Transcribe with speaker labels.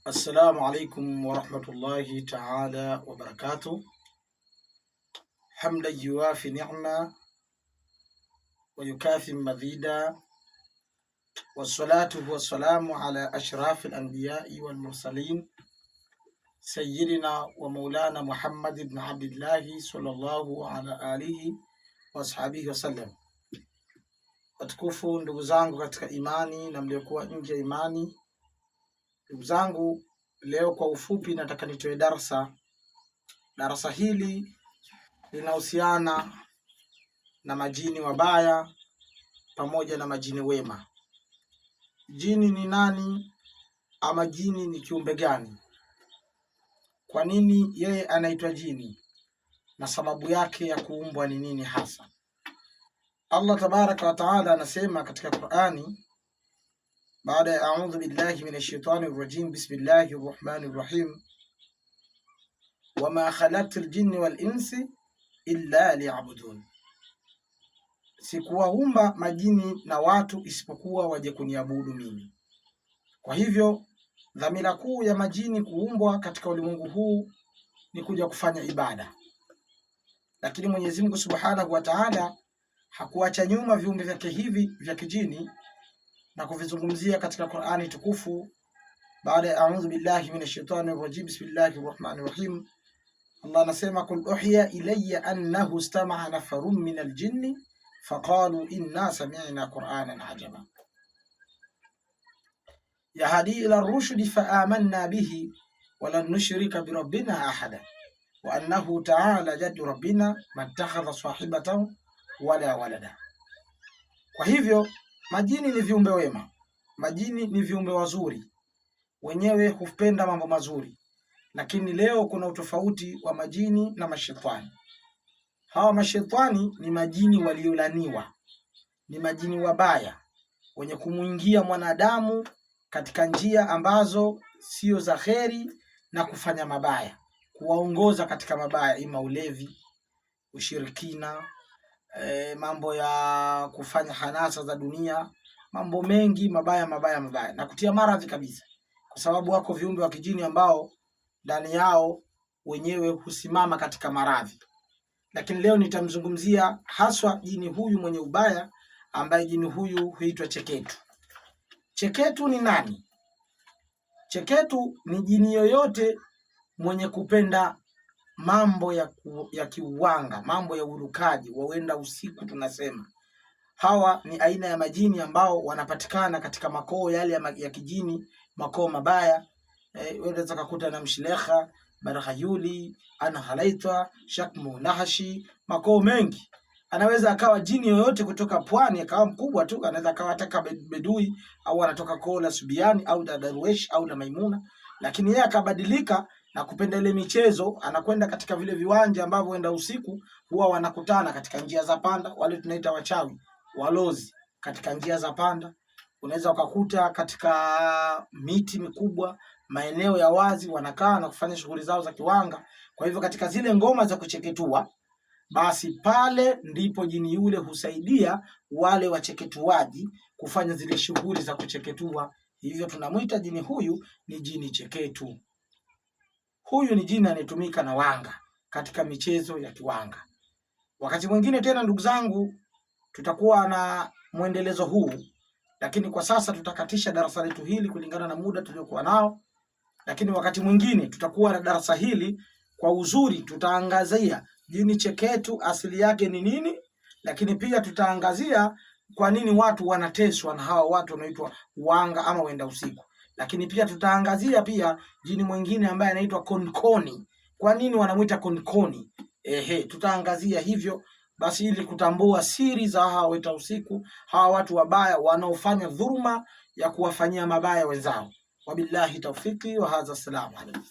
Speaker 1: السلام عليكم ورحمة الله تعالى وبركاته. حمدا يوافي نعمة ويكافي مزيدا، والصلاة والسلام على أشراف الأنبياء والمرسلين سيدنا ومولانا محمد بن عبد الله صلى الله على آله وأصحابه وسلم. Watukufu ndugu zangu katika imani na mliokuwa nje ya imani, ndugu zangu, leo kwa ufupi nataka nitoe darasa hili linahusiana na majini wabaya pamoja na majini wema. Jini ni nani, ama jini ni kiumbe gani? Kwa nini yeye anaitwa jini, na sababu yake ya kuumbwa ni nini hasa? Allah tabaraka wa taala anasema katika Qur'ani, baada ya a'udhu billahi minash shaitani rrajim, bismillahir rahmanir rahim, wama khalaqtul jinni wal insi illa liya'budun, sikuwaumba majini na watu isipokuwa waje kuniabudu mimi. Kwa hivyo dhamira kuu ya majini kuumbwa katika ulimwengu huu ni kuja kufanya ibada, lakini Mwenyezi Mungu Subhanahu wa Ta'ala hakuacha nyuma viumbe vyake hivi vya kijini na kuvizungumzia katika Qur'ani tukufu. Baada ya a'udhu billahi minash shaitani rrajim, bismillahir rahmanir rahim, Allah anasema, kul uhiya ilayya annahu istama'a nafarun minal jinni faqalu inna sami'na qur'anan ajaba yahdi ila ar-rushdi faamanna bihi walan nushrika birabbina ahada wa annahu ta'ala jaddu rabbina mattakhadha sahibatan wala walada. Kwa hivyo majini ni viumbe wema, majini ni viumbe wazuri, wenyewe hupenda mambo mazuri. Lakini leo kuna utofauti wa majini na mashetani. Hawa mashetani ni majini waliolaniwa, ni majini wabaya wenye kumuingia mwanadamu katika njia ambazo sio za kheri na kufanya mabaya, kuwaongoza katika mabaya, ima ulevi, ushirikina, mambo ya kufanya hanasa za dunia, mambo mengi mabaya na kutia maradhi kabisa, kwa sababu wako viumbe wa kijini ambao ndani yao wenyewe husimama katika maradhi. Lakini leo nitamzungumzia haswa jini huyu mwenye ubaya, ambaye jini huyu huitwa cheketu. Cheketu ni nani? Cheketu ni jini yoyote mwenye kupenda mambo ya kiuwanga, mambo ya urukaji, wawenda usiku tunasema. Hawa ni aina ya majini ambao wanapatikana katika makoo yale ya kijini, makoo mabaya. Unaweza kukuta na Mshilekha, Barakhayuli, Anahalaitwa, Shakmu, Nahashi, makoo mengi. Anaweza akawa jini yoyote kutoka pwani, akawa mkubwa tu, anaweza akawa ataka bedui, au anatoka koo la Subiani au Darwesh au la Maimuna, lakini yeye akabadilika na kupenda ile michezo, anakwenda katika vile viwanja ambavyo wenda usiku huwa wanakutana katika njia za panda, wale tunaita wachawi, walozi katika njia za panda. Unaweza ukakuta katika miti mikubwa, maeneo ya wazi, wanakaa na kufanya shughuli zao za kiwanga. Kwa hivyo katika zile ngoma za kucheketua, basi pale ndipo jini yule husaidia wale wacheketuaji kufanya zile shughuli za kucheketua. Hivyo tunamuita jini huyu ni jini cheketu. Huyu ni jini anayetumika na wanga katika michezo ya kiwanga. Wakati mwingine tena, ndugu zangu, tutakuwa na mwendelezo huu, lakini kwa sasa tutakatisha darasa letu hili kulingana na muda tuliokuwa nao. Lakini wakati mwingine tutakuwa na darasa hili kwa uzuri, tutaangazia jini cheketu asili yake ni nini, lakini pia tutaangazia kwa nini watu wanateswa na hawa watu wanaitwa wanga ama wenda usiku. Lakini pia tutaangazia pia jini mwingine ambaye anaitwa konkoni. Kwa nini wanamuita konkoni? Tutaangazia hivyo basi, ili kutambua siri za hawa weta usiku, hawa watu wabaya wanaofanya dhulma ya kuwafanyia mabaya wenzao. Wabillahi tawfiki wa hadha, assalamu alaykum.